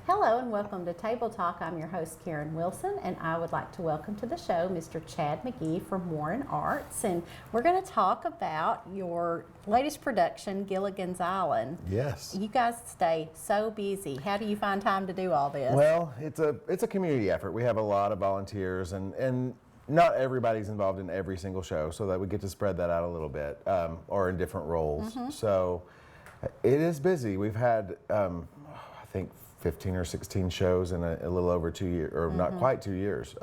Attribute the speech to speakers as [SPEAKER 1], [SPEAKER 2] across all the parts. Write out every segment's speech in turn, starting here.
[SPEAKER 1] Hello and welcome to Table Talk. I'm your host Karen Wilson, and I would like to welcome to the show Mr. Chad McGee from Warren Arts, and we're going to talk about your latest production, Gilligan's Island.
[SPEAKER 2] Yes.
[SPEAKER 1] You guys stay so busy. How do you find time to do all this?
[SPEAKER 2] Well, it's a community effort. We have a lot of volunteers, and not everybody's involved in every single show, so that we get to spread that out a little bit, or in different roles. So it is busy. We've had, I think, 15 or 16 shows in a little over 2 years, or not quite 2 years.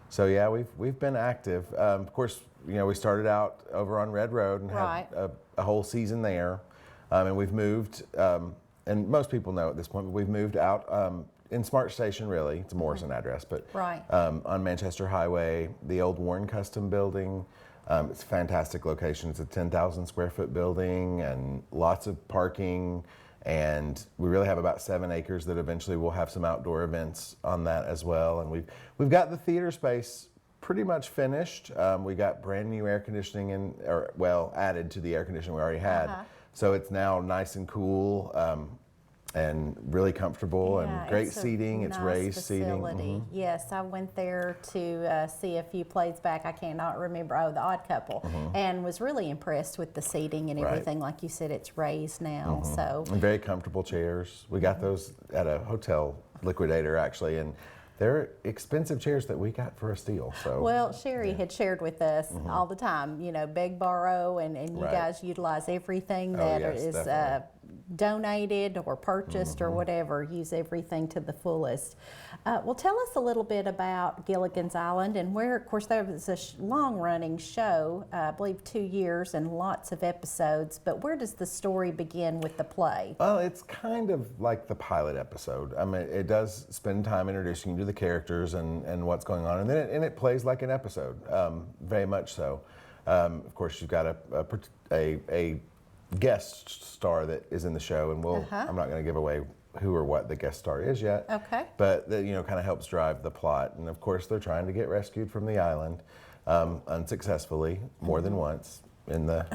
[SPEAKER 2] So yeah, we've been active. Of course, you know, we started out over on Red Road and had a whole season there, and we've moved. And most people know at this point, but we've moved out in Smart Station. Really, it's a Morrison address, but on Manchester Highway, the old Warren Custom Building. It's a fantastic location. It's a 10,000 square foot building and lots of parking. And we really have about 7 acres that eventually we'll have some outdoor events on that as well. And we've got the theater space pretty much finished. We got brand new air conditioning added to the air conditioning we already had. So it's now nice and cool and really comfortable, and great seating. It's raised seating.
[SPEAKER 1] Yes, I went there to see a few plays back. I cannot remember. Oh, The Odd Couple, and was really impressed with the seating and everything. Like you said, it's raised now, so
[SPEAKER 2] and very comfortable chairs. We got those at a hotel liquidator actually, and they're expensive chairs that we got for a steal. So
[SPEAKER 1] well, Sherry had shared with us all the time, you know, beg, borrow, and you guys utilize everything that is donated or purchased or whatever. Use everything to the fullest. Well, tell us a little bit about Gilligan's Island, and where, of course, there was a long-running show, I believe 2 years and lots of episodes, but where does the story begin with the play?
[SPEAKER 2] Well, it's kind of like the pilot episode. I mean, it does spend time introducing you to the characters and what's going on, and then it plays like an episode, very much so. Of course, you've got a guest star that is in the show, and I'm not going to give away who or what the guest star is yet.
[SPEAKER 1] Okay.
[SPEAKER 2] But that, you know, kind of helps drive the plot. And of course, they're trying to get rescued from the island unsuccessfully more than once in the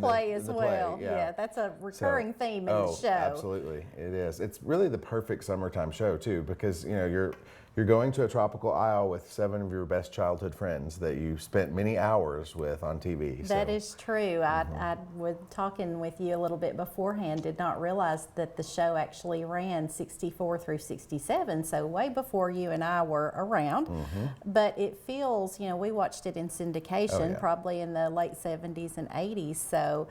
[SPEAKER 1] play as well. Yeah, that's a recurring theme in the show.
[SPEAKER 2] Absolutely, it is. It's really the perfect summertime show too, because you know you're going to a tropical isle with 7 of your best childhood friends that you spent many hours with on TV.
[SPEAKER 1] That is true. I was talking with you a little bit beforehand, did not realize that the show actually ran 64 through 67, so way before you and I were around. But it feels, you know, we watched it in syndication probably in the late 70s and 80s, so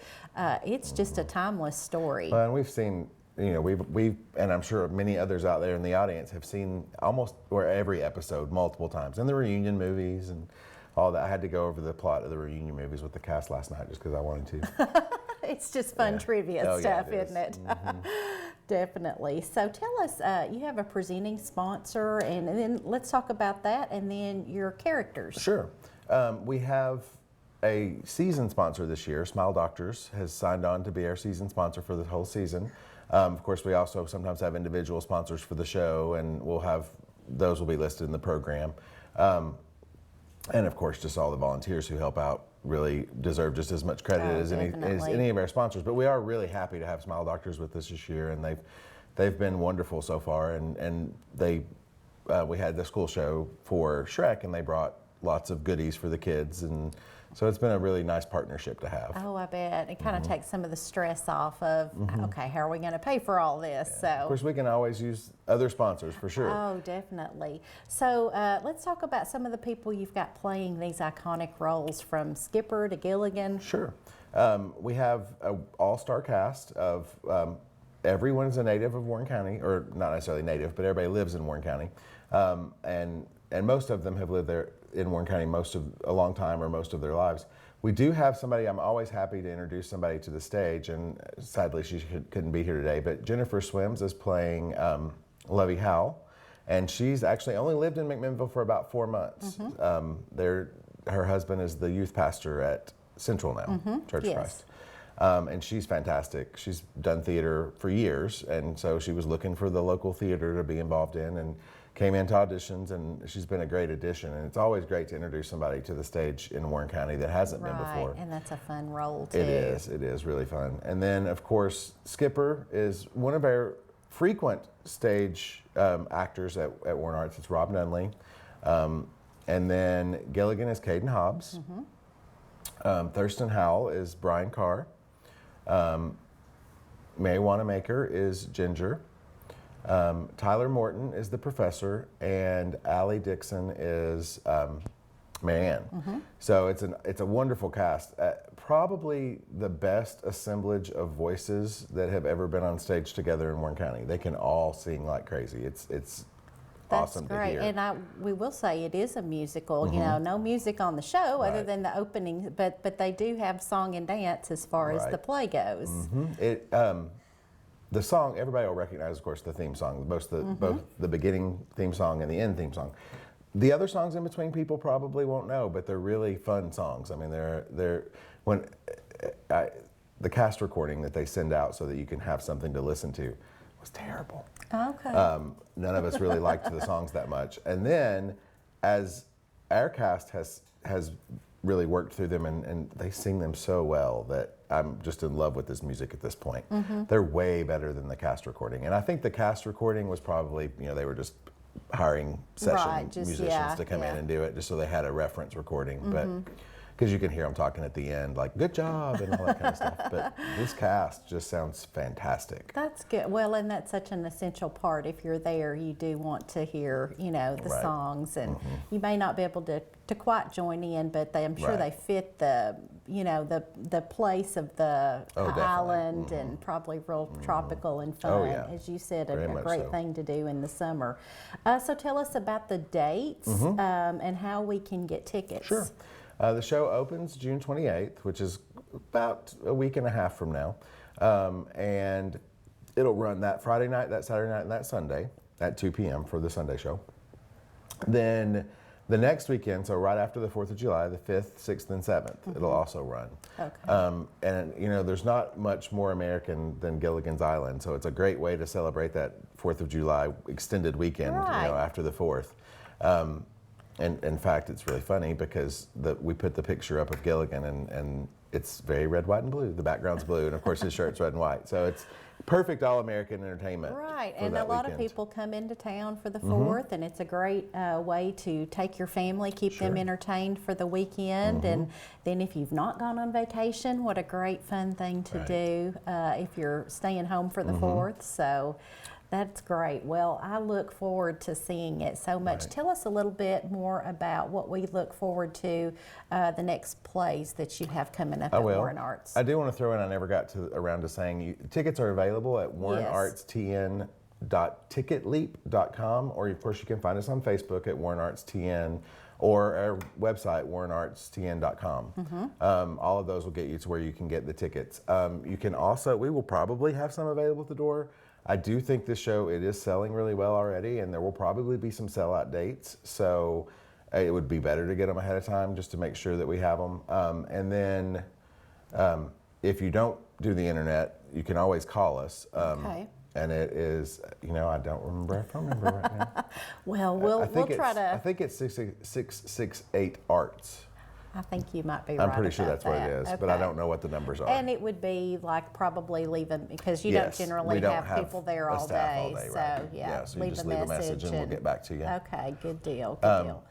[SPEAKER 1] it's just a timeless story.
[SPEAKER 2] Well, and we've seen, you know, we've, and I'm sure many others out there in the audience have seen almost every episode multiple times, and the reunion movies and all that. I had to go over the plot of the reunion movies with the cast last night just because I wanted to.
[SPEAKER 1] It's just fun trivia stuff, isn't it? Definitely. So tell us, you have a presenting sponsor, and then let's talk about that, and then your characters.
[SPEAKER 2] Sure. We have a season sponsor this year. Smile Doctors has signed on to be our season sponsor for the whole season. Of course, we also sometimes have individual sponsors for the show, and those will be listed in the program. And of course, just all the volunteers who help out really deserve just as much credit as any of our sponsors. But we are really happy to have Smile Doctors with us this year, and they've been wonderful so far. And we had the school show for Shrek, and they brought lots of goodies for the kids, and so it's been a really nice partnership to have.
[SPEAKER 1] Oh, I bet. It kind of takes some of the stress off of, okay, how are we going to pay for all this? So,
[SPEAKER 2] of course, we can always use other sponsors for sure.
[SPEAKER 1] Oh, definitely. So let's talk about some of the people you've got playing these iconic roles, from Skipper to Gilligan.
[SPEAKER 2] Sure. We have an all-star cast of everyone is a native of Warren County, or not necessarily native, but everybody lives in Warren County. And most of them have lived there in Warren County a long time, or most of their lives. We do have somebody, I'm always happy to introduce somebody to the stage, and sadly she couldn't be here today, but Jennifer Swims is playing Lovey Howell, and she's actually only lived in McMinnville for about 4 months. Her husband is the youth pastor at Central now, Church of Christ. And she's fantastic. She's done theater for years, and so she was looking for the local theater to be involved in, and came into auditions, and she's been a great addition. And it's always great to introduce somebody to the stage in Warren County that hasn't been before.
[SPEAKER 1] And that's a fun role too.
[SPEAKER 2] It is really fun. And then of course, Skipper is one of our frequent stage actors at Warren Arts. It's Rob Nunley. And then Gilligan is Caden Hobbs. Thurston Howell is Brian Carr. Mary Wanamaker is Ginger. Tyler Morton is the professor, and Allie Dixon is Marianne. So it's a wonderful cast. Probably the best assemblage of voices that have ever been on stage together in Warren County. They can all sing like crazy. It's awesome to hear.
[SPEAKER 1] And we will say it is a musical. You know, no music on the show other than the opening, but they do have song and dance as far as the play goes.
[SPEAKER 2] The song, everybody will recognize, of course, the theme song, both the beginning theme song and the end theme song. The other songs in between people probably won't know, but they're really fun songs. I mean, the cast recording that they send out so that you can have something to listen to was terrible.
[SPEAKER 1] Okay.
[SPEAKER 2] None of us really liked the songs that much. And then, as our cast has really worked through them, and they sing them so well that I'm just in love with this music at this point. They're way better than the cast recording. And I think the cast recording was probably, they were just hiring session musicians to come in and do it just so they had a reference recording. But because you can hear them talking at the end, like, good job, and all that kind of stuff. But this cast just sounds fantastic.
[SPEAKER 1] That's good. Well, and that's such an essential part. If you're there, you do want to hear, the songs, and you may not be able to quite join in, but I'm sure they fit the place of the island, and probably real tropical and fun. As you said, a great thing to do in the summer. So tell us about the dates and how we can get tickets.
[SPEAKER 2] Sure. The show opens June 28th, which is about a week and a half from now. And it'll run that Friday night, that Saturday night, and that Sunday at 2 p.m. for the Sunday show. Then the next weekend, so right after the 4th of July, the 5th, 6th, and 7th, it'll also run.
[SPEAKER 1] Okay.
[SPEAKER 2] And, there's not much more American than Gilligan's Island, so it's a great way to celebrate that 4th of July extended weekend, after the 4th. And in fact, it's really funny because we put the picture up of Gilligan, and it's very red, white, and blue. The background's blue, and of course his shirt's red and white. So it's perfect all-American entertainment.
[SPEAKER 1] Right, and a lot of people come into town for the 4th, and it's a great way to take your family, keep them entertained for the weekend. And then if you've not gone on vacation, what a great fun thing to do if you're staying home for the 4th. So that's great. Well, I look forward to seeing it so much. Tell us a little bit more about what we look forward to, the next plays that you have coming up at Warren Arts.
[SPEAKER 2] I do want to throw in, I never got around to saying, tickets are available at warrenartstn.ticketleap.com, or of course you can find us on Facebook at Warren Arts TN, or our website, warrenartstn.com. All of those will get you to where you can get the tickets. You can also, we will probably have some available at the door. I do think this show, it is selling really well already, and there will probably be some sellout dates. So it would be better to get them ahead of time just to make sure that we have them. And then if you don't do the internet, you can always call us. And it is, I don't remember our phone number right now.
[SPEAKER 1] Well, we'll try to.
[SPEAKER 2] I think it's 668 Arts.
[SPEAKER 1] I think you might be right.
[SPEAKER 2] I'm pretty sure that's what it is, but I don't know what the numbers are.
[SPEAKER 1] And it would be like probably leave them, because you don't generally have people there all day. So
[SPEAKER 2] so you just leave a message and we'll get back to you.
[SPEAKER 1] Okay, good deal. Good deal.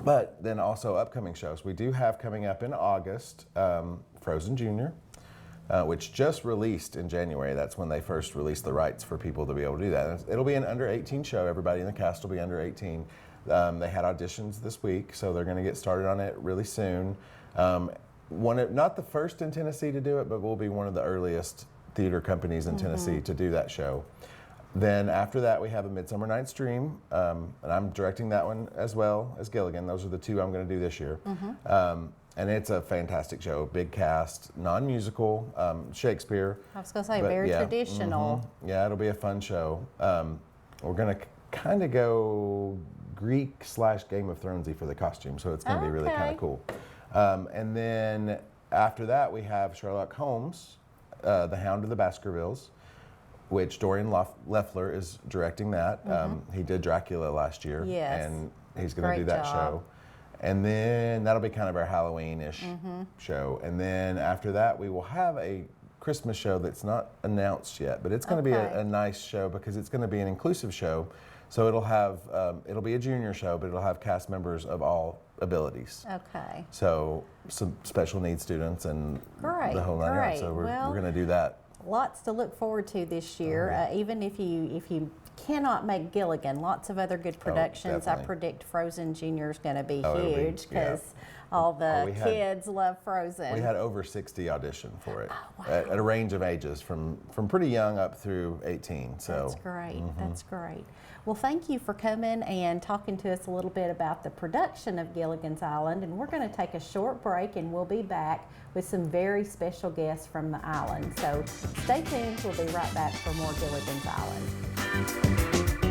[SPEAKER 2] But then also upcoming shows. We do have coming up in August, Frozen Junior, which just released in January. That's when they first released the rights for people to be able to do that. It'll be an under 18 show. Everybody in the cast will be under 18. They had auditions this week, so they're going to get started on it really soon. Not the first in Tennessee to do it, but we'll be one of the earliest theater companies in Tennessee to do that show. Then after that, we have A Midsummer Night's Dream, and I'm directing that one as well as Gilligan. Those are the two I'm going to do this year. And it's a fantastic show, big cast, non-musical, Shakespeare.
[SPEAKER 1] I was going to say,
[SPEAKER 2] but
[SPEAKER 1] very
[SPEAKER 2] yeah,
[SPEAKER 1] traditional.
[SPEAKER 2] Yeah, it'll be a fun show. We're going to kind of go Greek/Game of Thronesy for the costume, so it's going to be really kind of cool. And then after that, we have Sherlock Holmes, The Hound of the Baskervilles, which Dorian Leffler is directing that. He did Dracula last year, and he's going to do that show. And then that'll be kind of our Halloween-ish show. And then after that, we will have a Christmas show that's not announced yet, but it's going to be a nice show because it's going to be an inclusive show. So it'll have, it'll be a junior show, but it'll have cast members of all abilities.
[SPEAKER 1] Okay.
[SPEAKER 2] So some special needs students and the whole nine yards. So we're going to do that.
[SPEAKER 1] Lots to look forward to this year. Even if you cannot make Gilligan, lots of other good productions. I predict Frozen Junior is going to be huge because all the kids love Frozen.
[SPEAKER 2] We had over 60 audition for it at a range of ages from pretty young up through 18. So
[SPEAKER 1] that's great. That's great. Well, thank you for coming and talking to us a little bit about the production of Gilligan's Island. And we're going to take a short break, and we'll be back with some very special guests from the island. So stay tuned. We'll be right back for more Gilligan's Island.